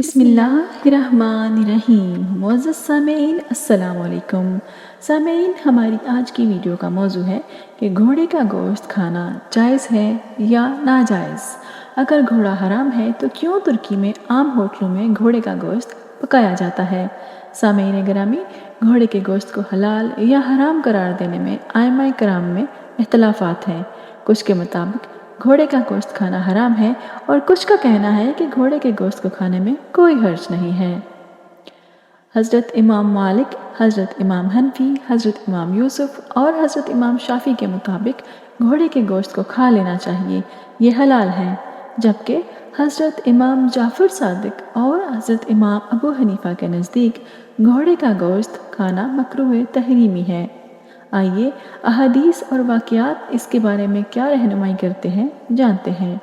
بسم اللہ الرحمن الرحیم۔ معزز سامعین السلام علیکم۔ سامعین، ہماری آج کی ویڈیو کا موضوع ہے کہ گھوڑے کا گوشت کھانا جائز ہے یا ناجائز۔ اگر گھوڑا حرام ہے تو کیوں ترکی میں عام ہوٹلوں میں گھوڑے کا گوشت پکایا جاتا ہے؟ سامعین گرامی، گھوڑے کے گوشت کو حلال یا حرام قرار دینے میں ائمہ کرام میں اختلافات ہیں۔ کچھ کے مطابق گھوڑے کا گوشت کھانا حرام ہے اور کچھ کا کہنا ہے کہ گھوڑے کے گوشت کو کھانے میں کوئی حرج نہیں ہے۔ حضرت امام مالک، حضرت امام حنفی، حضرت امام یوسف اور حضرت امام شافعی کے مطابق گھوڑے کے گوشت کو کھا لینا چاہیے، یہ حلال ہے، جبکہ حضرت امام جعفر صادق اور حضرت امام ابو حنیفہ کے نزدیک گھوڑے کا گوشت کھانا مکروہ تحریمی ہے۔ آئیے احادیث اور واقعات اس کے بارے میں کیا رہنمائی کرتے ہیں جانتے ہیں۔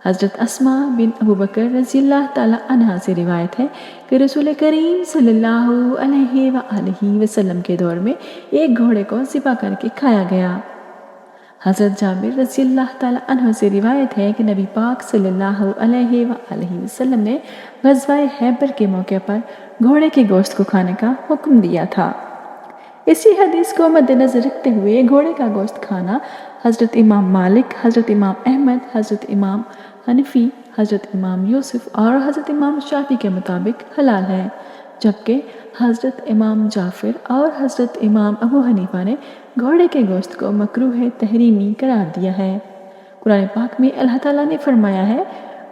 حضرت اسماء بن ابو بکر رضی اللہ تعالی عنہا سے روایت ہے کہ رسول کریم صلی اللہ علیہ وآلہ وسلم کے دور میں ایک گھوڑے کو ذبح کر کے کھایا گیا۔ حضرت جابر رضی اللہ تعالی عنہ سے روایت ہے کہ نبی پاک صلی اللہ علیہ وآلہ وسلم نے غزوہ خیبر کے موقع پر گھوڑے کے گوشت کو کھانے کا حکم دیا تھا۔ اسی حدیث کو مد نظر رکھتے ہوئے گھوڑے کا گوشت کھانا حضرت امام مالک، حضرت امام احمد، حضرت امام حنفی، حضرت امام یوسف اور حضرت امام شافعی کے مطابق حلال ہے، جبکہ حضرت امام جعفر اور حضرت امام ابو حنیفہ نے گھوڑے کے گوشت کو مکروہ تحریمی قرار دیا ہے۔ قرآن پاک میں اللہ تعالیٰ نے فرمایا ہے،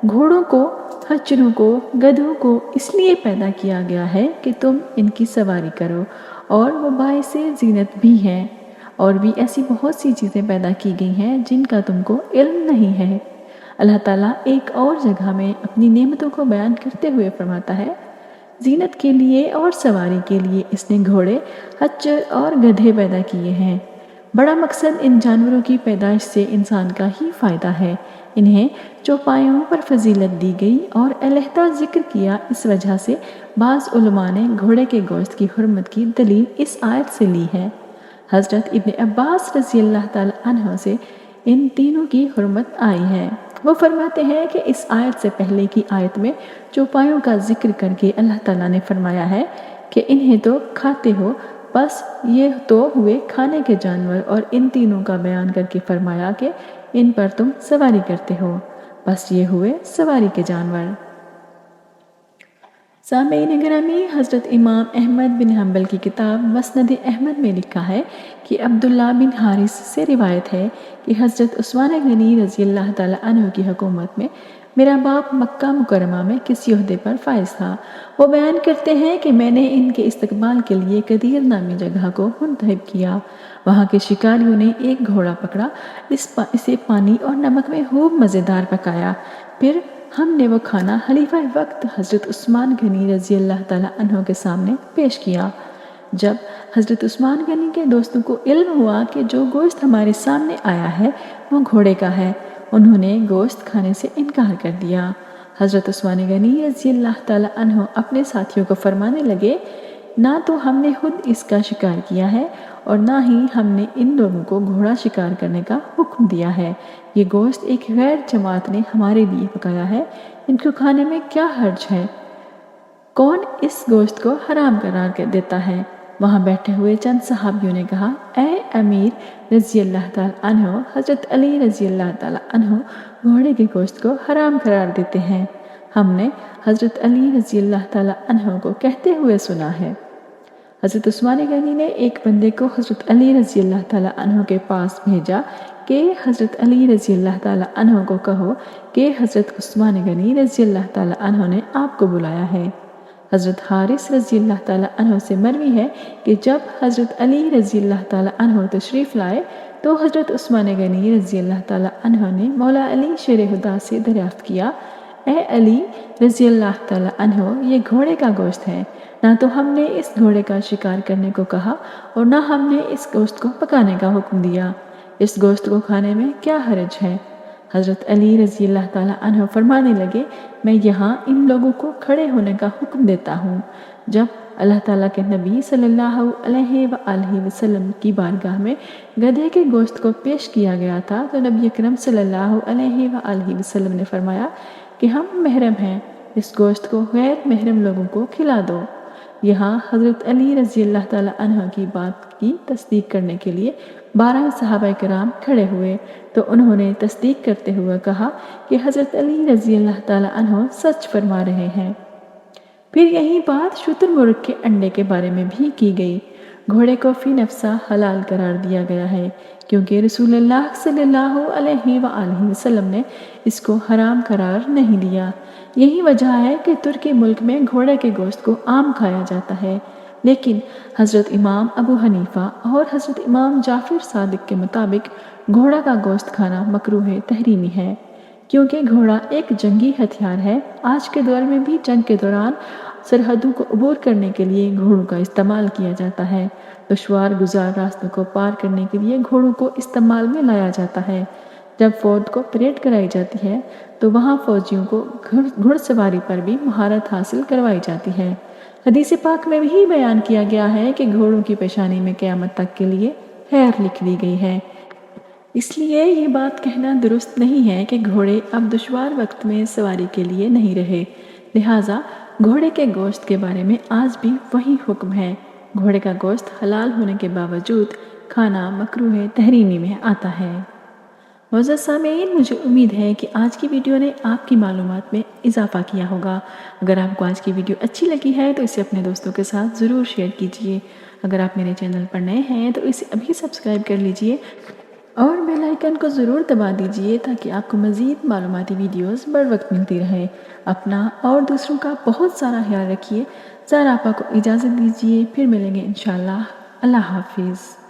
گھوڑوں کو، خچروں کو، گدھوں کو اس لیے پیدا کیا گیا ہے کہ تم ان کی سواری کرو اور وہ باعث زینت بھی ہیں، اور بھی ایسی بہت سی چیزیں پیدا کی گئی ہیں جن کا تم کو علم نہیں ہے۔ اللہ تعالیٰ ایک اور جگہ میں اپنی نعمتوں کو بیان کرتے ہوئے فرماتا ہے، زینت کے لیے اور سواری کے لیے اس نے گھوڑے، خچر اور گدھے پیدا کیے ہیں۔ بڑا مقصد ان جانوروں کی پیدائش سے انسان کا ہی فائدہ ہے۔ انہیں چوپایوں پر فضیلت دی گئی اور علیحدہ ذکر کیا، اس وجہ سے بعض علماء نے گھوڑے کے گوشت کی حرمت کی دلیل اس آیت سے لی ہے۔ حضرت ابن عباس رضی اللہ تعالی عنہ سے ان تینوں کی حرمت آئی ہے۔ وہ فرماتے ہیں کہ اس آیت سے پہلے کی آیت میں چوپایوں کا ذکر کر کے اللہ تعالیٰ نے فرمایا ہے کہ انہیں تو کھاتے ہو، بس یہ تو ہوئے کھانے کے جانور، اور ان تینوں کا بیان کر کے فرمایا کہ ان پر تم سواری کرتے ہو، بس یہ ہوئے سواری کے جانور۔ سامعین گرامی، حضرت امام احمد بن حنبل کی کتاب مسند احمد میں لکھا ہے کہ عبداللہ بن حارث سے روایت ہے کہ حضرت عثمان غنی رضی اللہ تعالی عنہ کی حکومت میں میرا باپ مکہ مکرمہ میں کسی عہدے پر فائز تھا۔ وہ بیان کرتے ہیں کہ میں نے ان کے استقبال کے لیے قدیر نامی جگہ کو منتخب کیا۔ وہاں کے شکاریوں نے ایک گھوڑا پکڑا، اسے پانی اور نمک میں خوب مزیدار پکایا، پھر ہم نے وہ کھانا خلیفہ وقت حضرت عثمان غنی رضی اللہ تعالی عنہ کے سامنے پیش کیا۔ جب حضرت عثمان غنی کے دوستوں کو علم ہوا کہ جو گوشت ہمارے سامنے آیا ہے وہ گھوڑے کا ہے، انہوں نے گوشت کھانے سے انکار کر دیا۔ حضرت عثمان غنی رضی اللہ تعالی عنہ اپنے ساتھیوں کو فرمانے لگے، نہ تو ہم نے خود اس کا شکار کیا ہے اور نہ ہی ہم نے ان لوگوں کو گھوڑا شکار کرنے کا حکم دیا ہے۔ یہ گوشت ایک غیر جماعت نے ہمارے لیے پکایا ہے، ان کو کھانے میں کیا حرج ہے؟ کون اس گوشت کو حرام قرار دیتا ہے؟ وہاں بیٹھے ہوئے چند صحابیوں نے کہا، اے امیر رضی اللہ تعالی عنہ، حضرت علی رضی اللہ تعالی عنہ گھوڑے کے گوشت کو حرام قرار دیتے ہیں۔ ہم نے حضرت علی رضی اللہ تعالی عنہ کو کہتے ہوئے سنا ہے۔ حضرت عثمان غنی نے ایک بندے کو حضرت علی رضی اللہ تعالی عنہ کے پاس بھیجا کہ حضرت علی رضی اللہ تعالی عنہ کو کہو کہ حضرت عثمان غنی رضی اللہ تعالی عنہ نے آپ کو بلایا ہے۔ حضرت حارث رضی اللہ تعالی عنہ سے مروی ہے کہ جب حضرت علی رضی اللہ تعالی عنہ تشریف لائے تو حضرت عثمان غنی رضی اللہ تعالی عنہ نے مولا علی شیر خدا سے دریافت کیا، اے علی رضی اللہ تعالی عنہ، یہ گھوڑے کا گوشت ہے، نہ تو ہم نے اس گھوڑے کا شکار کرنے کو کہا اور نہ ہم نے اس گوشت کو پکانے کا حکم دیا، اس گوشت کو کھانے میں کیا حرج ہے؟ حضرت علی رضی اللہ تعالی عنہ فرمانے لگے، میں یہاں ان لوگوں کو کھڑے ہونے کا حکم دیتا ہوں۔ جب اللہ تعالیٰ کے نبی صلی اللہ علیہ وآلہ وسلم کی بارگاہ میں گدھے کے گوشت کو پیش کیا گیا تھا تو نبی اکرم صلی اللہ علیہ وآلہ وسلم نے فرمایا کہ ہم محرم ہیں، اس گوشت کو غیر محرم لوگوں کو کھلا دو۔ یہاں حضرت علی رضی اللہ تعالیٰ عنہ کی بات کی تصدیق کرنے کے لیے 12 صحابہ کرام کھڑے ہوئے تو انہوں نے تصدیق کرتے ہوئے کہا کہ حضرت علی رضی اللہ تعالیٰ عنہ سچ فرما رہے ہیں۔ پھر یہی بات شتر مرغ کے انڈے کے بارے میں بھی کی گئی۔ گھوڑے کو فی نفسہ حلال قرار دیا گیا ہے کیونکہ رسول اللہ صلی اللہ علیہ وآلہ وسلم نے اس کو حرام قرار نہیں دیا۔ یہی وجہ ہے کہ ترکی ملک میں گھوڑے کے گوشت کو عام کھایا جاتا ہے، لیکن حضرت امام ابو حنیفہ اور حضرت امام جعفر صادق کے مطابق گھوڑا کا گوشت کھانا مکروہ تحریمی ہے، کیونکہ گھوڑا ایک جنگی ہتھیار ہے۔ آج کے دور میں بھی جنگ کے دوران سرحدوں کو عبور کرنے کے لیے گھوڑوں کا استعمال کیا جاتا ہے۔ دشوار گزار راستوں کو پار کرنے کے لیے گھوڑوں کو استعمال میں لایا جاتا ہے۔ جب فوج کو پریڈ کرائی جاتی ہے تو وہاں فوجیوں کو گھڑ سواری پر بھی مہارت حاصل کروائی جاتی ہے۔ حدیث پاک میں بھی بیان کیا گیا ہے کہ گھوڑوں کی پیشانی میں قیامت تک کے لیے خیر لکھ دی گئی ہے۔ اس لیے یہ بات کہنا درست نہیں ہے کہ گھوڑے اب دشوار وقت میں سواری کے لیے نہیں رہے، لہٰذا گھوڑے کے گوشت کے بارے میں آج بھی وہی حکم ہے۔ گھوڑے کا گوشت حلال ہونے کے باوجود کھانا مکروہ تحریمی میں آتا ہے۔ معزز سامعین، مجھے امید ہے کہ آج کی ویڈیو نے آپ کی معلومات میں اضافہ کیا ہوگا۔ اگر آپ کو آج کی ویڈیو اچھی لگی ہے تو اسے اپنے دوستوں کے ساتھ ضرور شیئر کیجیے۔ اگر آپ میرے چینل پر نئے ہیں تو اسے ابھی سبسکرائب کر لیجیے اور بیل آئیکن کو ضرور دبا دیجیے تاکہ آپ کو مزید معلوماتی ویڈیوز بر وقت ملتی رہے۔ اپنا اور دوسروں کا بہت سارا خیال رکھیے۔ زہرا آپا کو اجازت دیجیے، پھر ملیں گے انشاءاللہ۔ اللہ حافظ۔